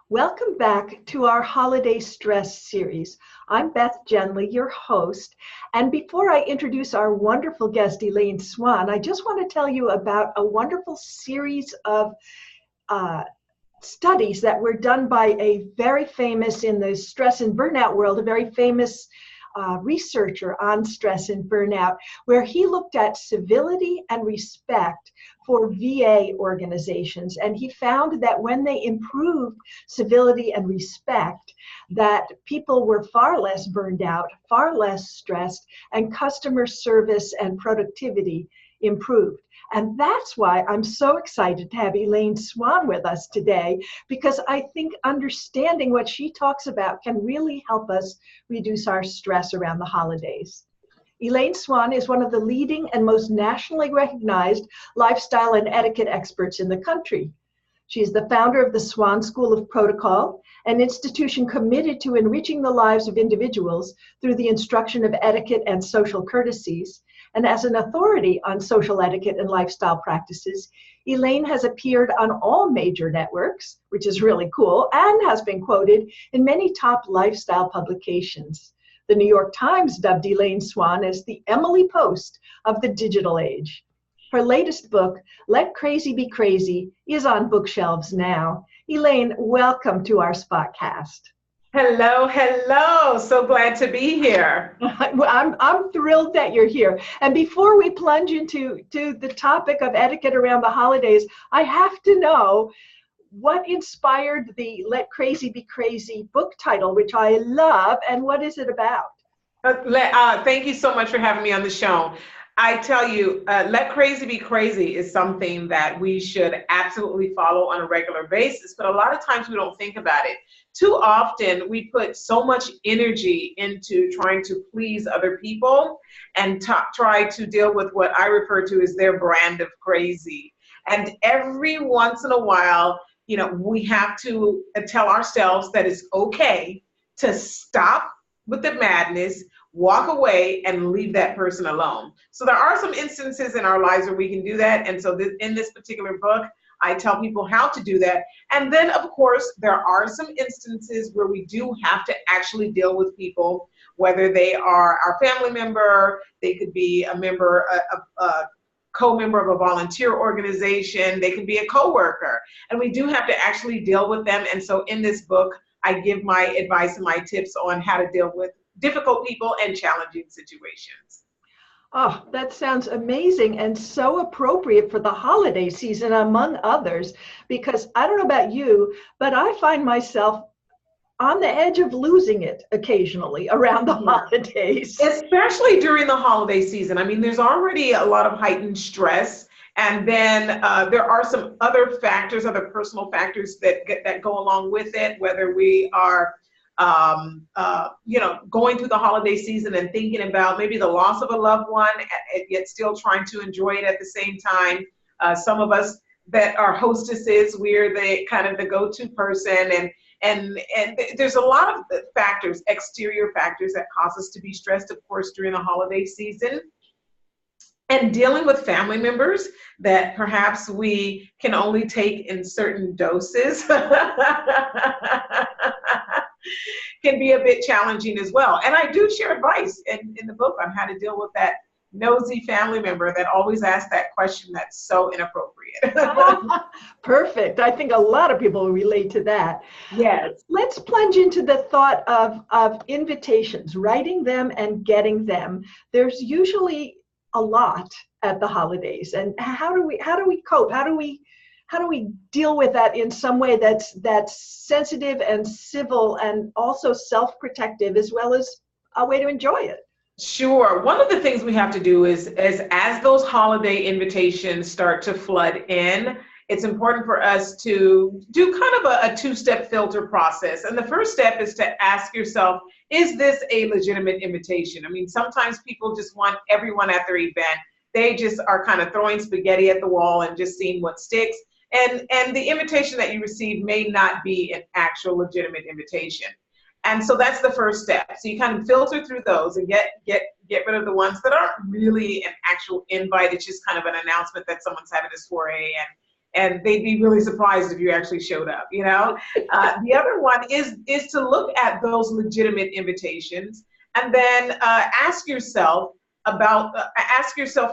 Welcome back to our Holiday Stress series. I'm Beth Genly, your host. And before I introduce our wonderful guest, Elaine Swann, I just want to tell you about a wonderful series of studies that were done by a very famous, in the stress and burnout world, a very famous researcher on stress and burnout, where he looked at civility and respect for VA organizations. And he found that when they improved civility and respect, that people were far less burned out, far less stressed, and customer service and productivity improved. And that's why I'm so excited to have Elaine Swann with us today, because I think understanding what she talks about can really help us reduce our stress around the holidays. Elaine Swann is one of the leading and most nationally recognized lifestyle and etiquette experts in the country. She is the founder of the Swann School of Protocol, an institution committed to enriching the lives of individuals through the instruction of etiquette and social courtesies. And as an authority on social etiquette and lifestyle practices, Elaine has appeared on all major networks, which is really cool, and has been quoted in many top lifestyle publications. The New York Times dubbed Elaine Swann as the Emily Post of the digital age. Her latest book, Let Crazy Be Crazy, is on bookshelves now. Elaine, welcome to our Spotcast. Hello, hello. So glad to be here. I'm thrilled that you're here. And before we plunge into the topic of etiquette around the holidays, I have to know what inspired the Let Crazy Be Crazy book title, which I love, and what is it about? Thank you so much for having me on the show. I tell you, Let Crazy Be Crazy is something that we should absolutely follow on a regular basis, but a lot of times we don't think about it. Too often we put so much energy into trying to please other people and try to deal with what I refer to as their brand of crazy. And every once in a while, we have to tell ourselves that it's okay to stop with the madness, walk away, and leave that person alone. So there are some instances in our lives where we can do that. And so in this particular book, I tell people how to do that. And then, of course, there are some instances where we do have to actually deal with people, whether they are our family member, they could be a member, a co-member of a volunteer organization, they can be a coworker, and we do have to actually deal with them. And so in this book, I give my advice and my tips on how to deal with difficult people and challenging situations. Oh, that sounds amazing and so appropriate for the holiday season, among others, because I don't know about you, but I find myself on the edge of losing it occasionally around the holidays. Especially during the holiday season. I mean, there's already a lot of heightened stress. And then there are some other factors, other personal factors that go along with it, whether we are going through the holiday season and thinking about maybe the loss of a loved one, yet still trying to enjoy it at the same time. Some of us that are hostesses, we're the go-to person, and there's a lot of factors, exterior factors, that cause us to be stressed, of course, during the holiday season. And dealing with family members that perhaps we can only take in certain doses can be a bit challenging as well. And I do share advice in the book on how to deal with that nosy family member that always asks that question that's so inappropriate. Perfect. I think a lot of people relate to that. Yes. Let's plunge into the thought of invitations, writing them and getting them. There's usually a lot at the holidays, and how do we cope? How do we deal with that in some way that's sensitive and civil and also self-protective, as well as a way to enjoy it? Sure. One of the things we have to do is as those holiday invitations start to flood in, it's important for us to do kind of a two-step filter process. And the first step is to ask yourself, is this a legitimate invitation? I mean, sometimes people just want everyone at their event. They just are kind of throwing spaghetti at the wall and just seeing what sticks. And the invitation that you receive may not be an actual legitimate invitation. And so that's the first step. So you kind of filter through those and get rid of the ones that aren't really an actual invite. It's just kind of an announcement that someone's having a soiree and they'd be really surprised if you actually showed up, you know? The other one is to look at those legitimate invitations, and then ask yourself,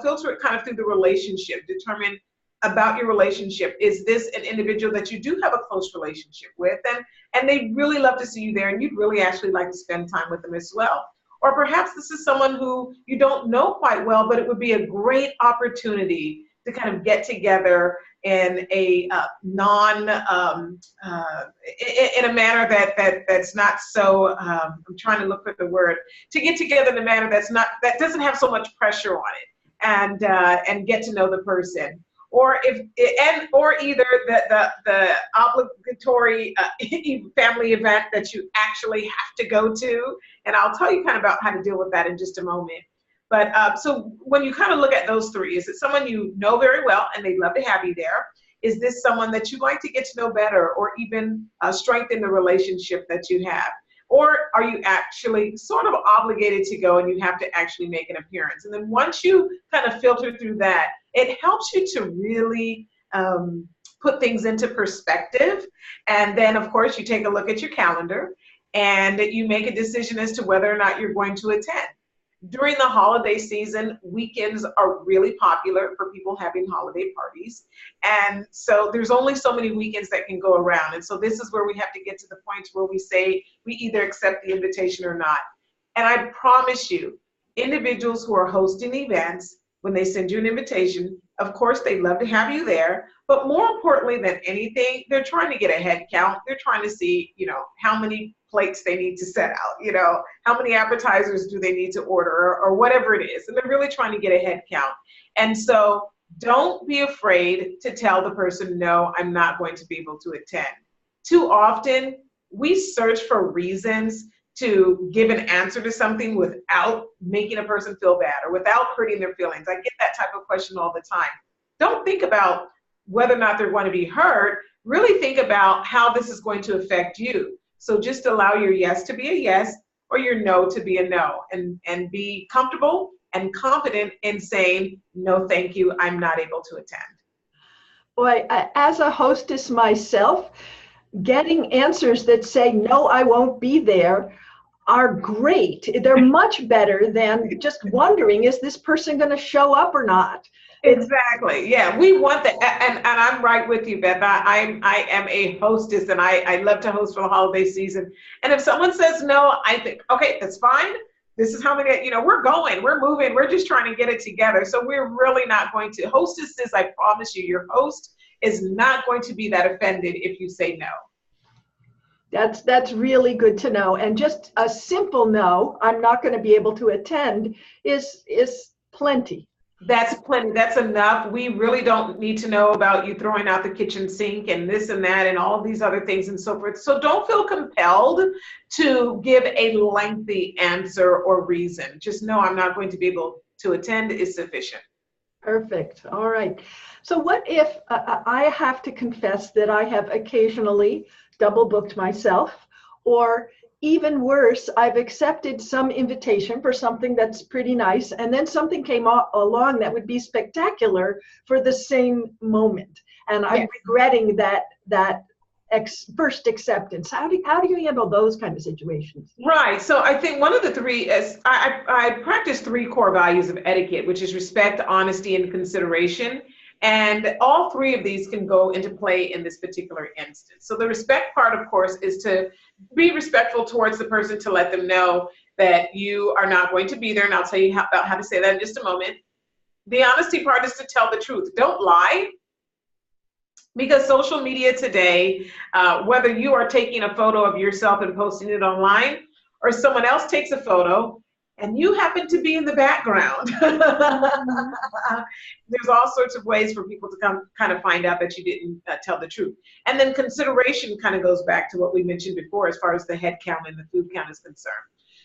filter it kind of through the relationship, determine about your relationship. Is this an individual that you do have a close relationship with, and they really love to see you there, and you'd really actually like to spend time with them as well? Or perhaps this is someone who you don't know quite well, but it would be a great opportunity to kind of get together in a in a manner that's not so, I'm trying to look for the word, to get together in a manner that doesn't have so much pressure on it, and get to know the person. Or either the obligatory family event that you actually have to go to, and I'll tell you kind of about how to deal with that in just a moment. But so when you kind of look at those three, is it someone you know very well and they'd love to have you there? Is this someone that you'd like to get to know better, or even strengthen the relationship that you have? Or are you actually sort of obligated to go and you have to actually make an appearance? And then once you kind of filter through that, it helps you to really put things into perspective. And then, of course, you take a look at your calendar and you make a decision as to whether or not you're going to attend. During the holiday season, weekends are really popular for people having holiday parties. And so there's only so many weekends that can go around. And so this is where we have to get to the point where we say we either accept the invitation or not. And I promise you, individuals who are hosting events, when they send you an invitation, of course, they'd love to have you there. But more importantly than anything, they're trying to get a head count. They're trying to see, how many plates they need to set out, how many appetizers do they need to order, or whatever it is. And they're really trying to get a head count. And so don't be afraid to tell the person, no, I'm not going to be able to attend. Too often, we search for reasons to give an answer to something without making a person feel bad or without hurting their feelings. I get that type of question all the time. Don't think about whether or not they're going to be hurt. Really think about how this is going to affect you. So just allow your yes to be a yes or your no to be a no, and be comfortable and confident in saying, no, thank you, I'm not able to attend. Boy, as a hostess myself, getting answers that say, no, I won't be there are great. They're much better than just wondering, is this person going to show up or not? Exactly. Yeah, we want that. And I'm right with you, Beth. I am a hostess, and I love to host for the holiday season. And if someone says no, I think, okay, that's fine. This is how many, we're going, we're moving, we're just trying to get it together. So we're really not going to, hostesses, I promise you, your host is not going to be that offended if you say no. That's really good to know. And just a simple no, I'm not going to be able to attend is plenty. That's plenty. That's enough. We really don't need to know about you throwing out the kitchen sink and this and that and all these other things and so forth. So don't feel compelled to give a lengthy answer or reason. Just know I'm not going to be able to attend is sufficient. Perfect. All right. So what if I have to confess that I have occasionally double booked myself, or even worse, I've accepted some invitation for something that's pretty nice, and then something came along that would be spectacular for the same moment, and I'm regretting that first acceptance. How do you handle those kind of situations? Right. So I think one of the three is I practice three core values of etiquette, which is respect, honesty, and consideration. And all three of these can go into play in this particular instance. So the respect part, of course, is to be respectful towards the person, to let them know that you are not going to be there. And I'll tell you about how to say that in just a moment. The honesty part is to tell the truth. Don't lie. Because social media today, whether you are taking a photo of yourself and posting it online, or someone else takes a photo and you happen to be in the background, there's all sorts of ways for people to come kind of find out that you didn't tell the truth. And then consideration kind of goes back to what we mentioned before as far as the head count and the food count is concerned.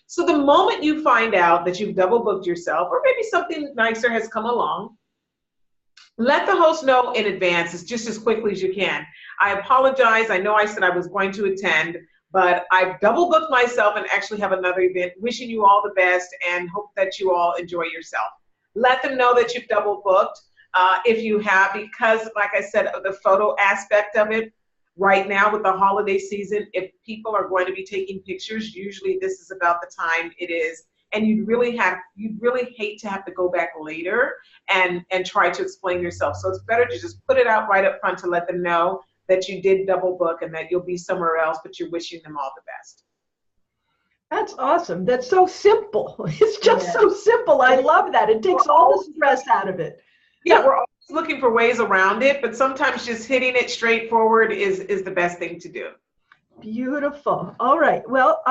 So the moment you find out that you've double booked yourself, or maybe something nicer has come along, let the host know in advance, just as quickly as you can. I apologize. I know I said I was going to attend, but I've double booked myself and actually have another event. Wishing you all the best and hope that you all enjoy yourself. Let them know that you've double booked. If you have, because like I said, of the photo aspect of it, right now with the holiday season, if people are going to be taking pictures, usually this is about the time it is. And you'd really hate to have to go back later and try to explain yourself. So it's better to just put it out right up front to let them know that you did double book and that you'll be somewhere else, but you're wishing them all the best. That's awesome. That's so simple. It's just so simple. I love that. It takes all the stress out of it. Yeah, we're always looking for ways around it, but sometimes just hitting it straightforward is the best thing to do. Beautiful. All right. Well,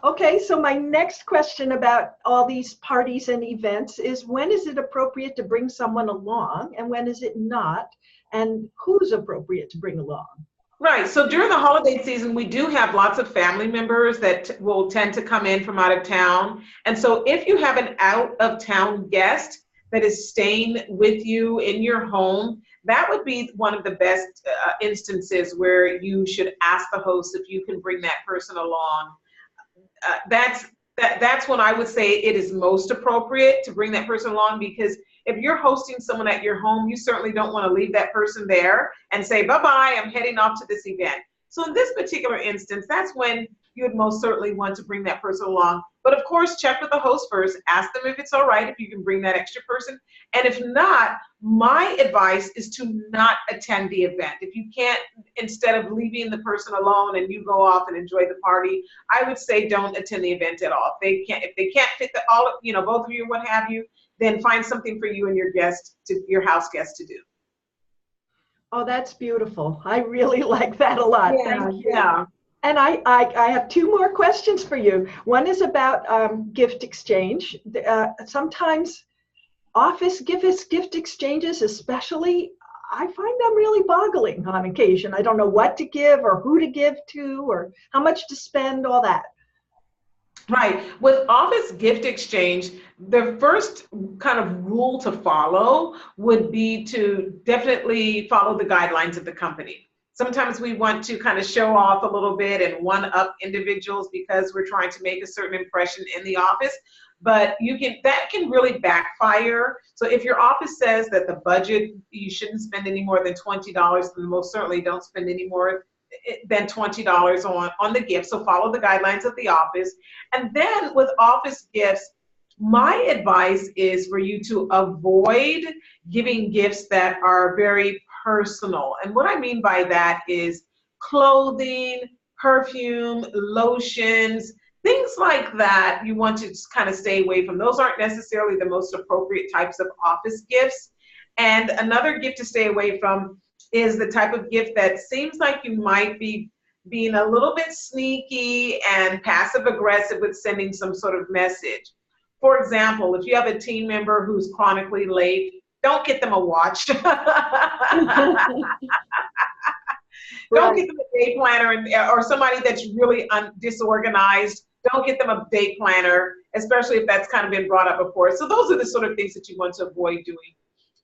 okay. So my next question about all these parties and events is, when is it appropriate to bring someone along and when is it not? And who's appropriate to bring along? Right. So during the holiday season, we do have lots of family members that will tend to come in from out of town. And so if you have an out of town guest that is staying with you in your home, that would be one of the best instances where you should ask the host if you can bring that person along. That's when I would say it is most appropriate to bring that person along, because if you're hosting someone at your home, you certainly don't want to leave that person there and say, bye-bye, I'm heading off to this event. So in this particular instance, that's when you would most certainly want to bring that person along. But of course, check with the host first, ask them if it's all right, if you can bring that extra person. And if not, my advice is to not attend the event. If you can't, instead of leaving the person alone and you go off and enjoy the party, I would say don't attend the event at all. If they can't fit both of you, what have you, then find something for you and your house guest to do. Oh, that's beautiful. I really like that a lot. Yeah, Thank you. yeah. And I have two more questions for you. One is about gift exchange. Sometimes office gift exchanges, especially, I find them really boggling on occasion. I don't know what to give or who to give to or how much to spend, all that. Right. With office gift exchange, the first kind of rule to follow would be to definitely follow the guidelines of the company. Sometimes we want to kind of show off a little bit and one-up individuals because we're trying to make a certain impression in the office, but that can really backfire. So if your office says that the budget, you shouldn't spend any more than $20, then most certainly don't spend any more than $20 on the gift. So follow the guidelines of the office. And then with office gifts, my advice is for you to avoid giving gifts that are very personal. And what I mean by that is clothing, perfume, lotions, things like that. You want to just kind of stay away from. Those aren't necessarily the most appropriate types of office gifts. And another gift to stay away from is the type of gift that seems like you might be being a little bit sneaky and passive aggressive with sending some sort of message. For example, if you have a team member who's chronically late, don't get them a watch. Don't get them a day planner, or somebody that's really disorganized. Don't get them a day planner, especially if that's kind of been brought up before. So those are the sort of things that you want to avoid doing.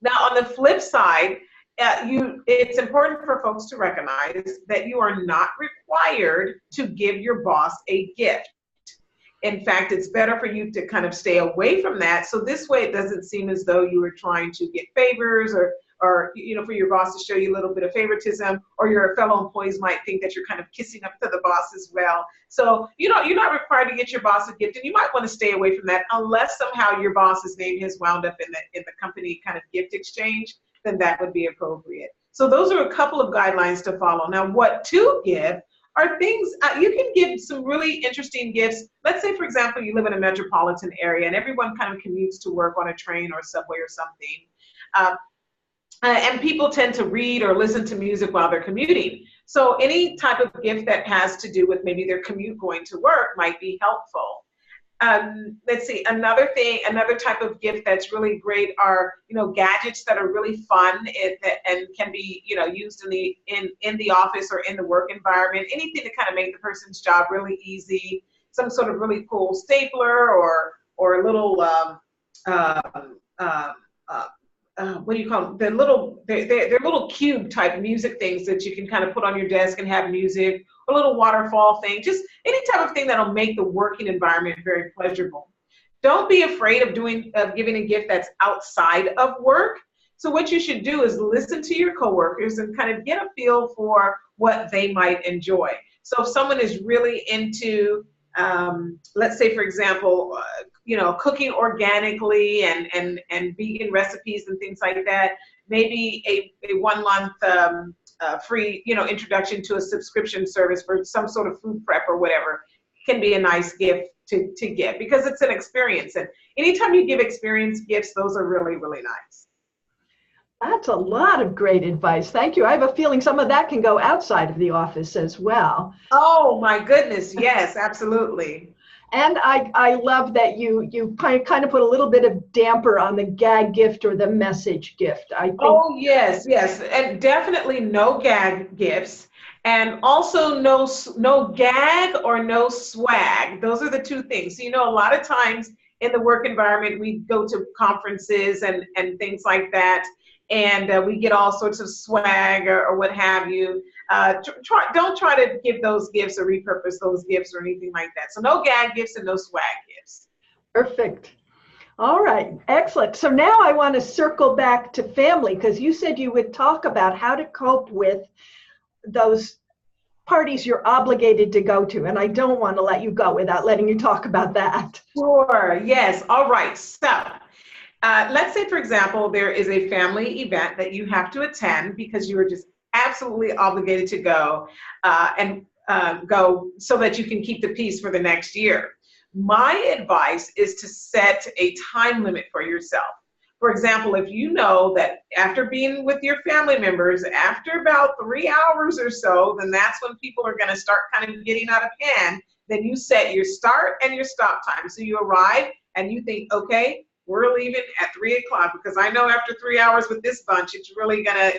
Now, on the flip side, it's important for folks to recognize that you are not required to give your boss a gift. In fact, it's better for you to kind of stay away from that. So this way it doesn't seem as though you were trying to get favors or for your boss to show you a little bit of favoritism, or your fellow employees might think that you're kind of kissing up to the boss as well. So, you're not required to get your boss a gift, and you might want to stay away from that unless somehow your boss's name has wound up in the company kind of gift exchange, then that would be appropriate. So those are a couple of guidelines to follow. Now, what to give are things, you can give some really interesting gifts. Let's say, for example, you live in a metropolitan area and everyone kind of commutes to work on a train or subway or something. And people tend to read or listen to music while they're commuting. So any type of gift that has to do with maybe their commute going to work might be helpful. Let's see, another type of gift that's really great are, gadgets that are really fun and can be, used in the office or in the work environment. Anything to kind of make the person's job really easy. Some sort of really cool stapler or a little what do you call them? They're little cube type music things that you can kind of put on your desk and have music, a little waterfall thing, just any type of thing that'll make the working environment very pleasurable. Don't be afraid of giving a gift that's outside of work. So what you should do is listen to your coworkers and kind of get a feel for what they might enjoy. So if someone is really into, let's say, for example, cooking organically and vegan recipes and things like that, maybe a 1 month free, introduction to a subscription service for some sort of food prep or whatever can be a nice gift to give, because it's an experience. And anytime you give experience gifts, those are really, really nice. That's a lot of great advice. Thank you. I have a feeling some of that can go outside of the office as well. Oh my goodness. Yes, absolutely. And I love that you kind of put a little bit of damper on the gag gift or the message gift. I think. Oh, yes. And definitely no gag gifts. And also no gag or no swag. Those are the two things. So, a lot of times in the work environment, we go to conferences and things like that. And we get all sorts of swag or what have you. Don't try to give those gifts or repurpose those gifts or anything like that. So no gag gifts and no swag gifts. Perfect. All right, excellent. So now I want to circle back to family, because you said you would talk about how to cope with those parties you're obligated to go to. And I don't want to let you go without letting you talk about that. Sure, yes. All right. So let's say, for example, there is a family event that you have to attend because you are just absolutely obligated to go and go so that you can keep the peace for the next year. My advice is to set a time limit for yourself. For example, if you know that after being with your family members, after about 3 hours or so, then that's when people are going to start kind of getting out of hand, then you set your start and your stop time. So you arrive and you think, okay, we're leaving at 3 o'clock because I know after 3 hours with this bunch, it's really gonna,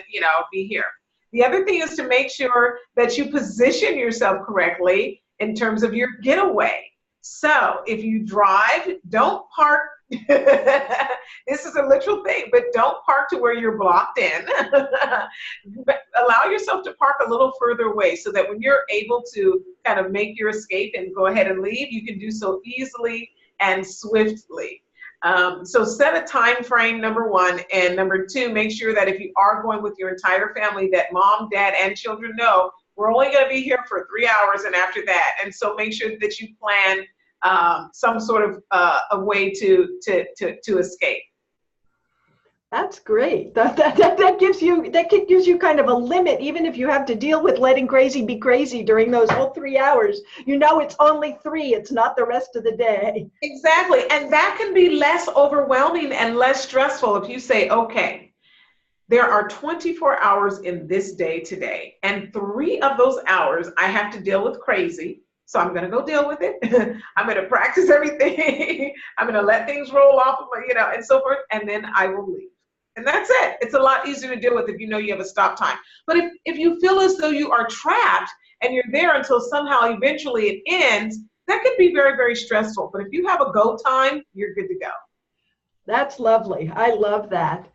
be here. The other thing is to make sure that you position yourself correctly in terms of your getaway. So if you drive, don't park. This is a literal thing, but don't park to where you're blocked in. But allow yourself to park a little further away so that when you're able to kind of make your escape and go ahead and leave, you can do so easily and swiftly. So set a time frame, number one, and number two, make sure that if you are going with your entire family, that mom, dad, and children know we're only going to be here for 3 hours and after that. And so make sure that you plan some sort of a way to escape. That's great. That gives you kind of a limit, even if you have to deal with letting crazy be crazy during those whole 3 hours. It's only 3. It's not the rest of the day. Exactly. And that can be less overwhelming and less stressful if you say, okay, there are 24 hours in this day today, and 3 of those hours I have to deal with crazy. So I'm going to go deal with it. I'm going to practice everything. I'm going to let things roll off of my, and so forth. And then I will leave. And that's it. It's a lot easier to deal with if you know you have a stop time. But if you feel as though you are trapped and you're there until somehow eventually it ends, that could be very, very stressful. But if you have a go time, you're good to go. That's lovely. I love that.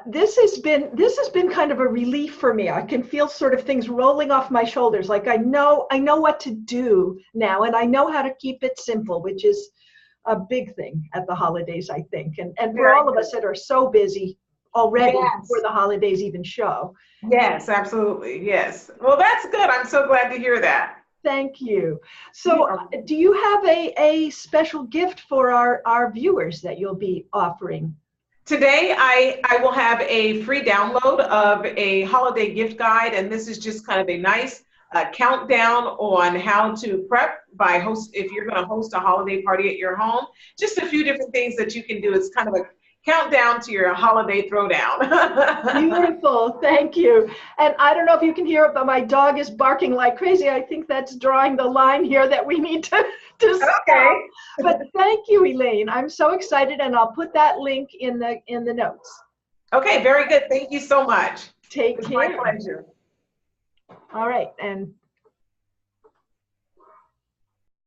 This has been kind of a relief for me. I can feel sort of things rolling off my shoulders. Like I know what to do now, and I know how to keep it simple, which is a big thing at the holidays, I think. And for all of us that are so busy already before the holidays even show. Yes, absolutely. Yes. Well, that's good. I'm so glad to hear that. Thank you. So do you have a special gift for our viewers that you'll be offering? Today, I will have a free download of a holiday gift guide, and this is just kind of a nice countdown on how to prep if you're going to host a holiday party at your home. Just a few different things that you can do. It's kind of a countdown to your holiday throwdown. Beautiful, thank you. And I don't know if you can hear it, but my dog is barking like crazy. I think that's drawing the line here that we need to stop. Okay. But thank you, Elaine. I'm so excited, and I'll put that link in the notes. Okay, very good. Thank you so much. Take care. My pleasure. All right, and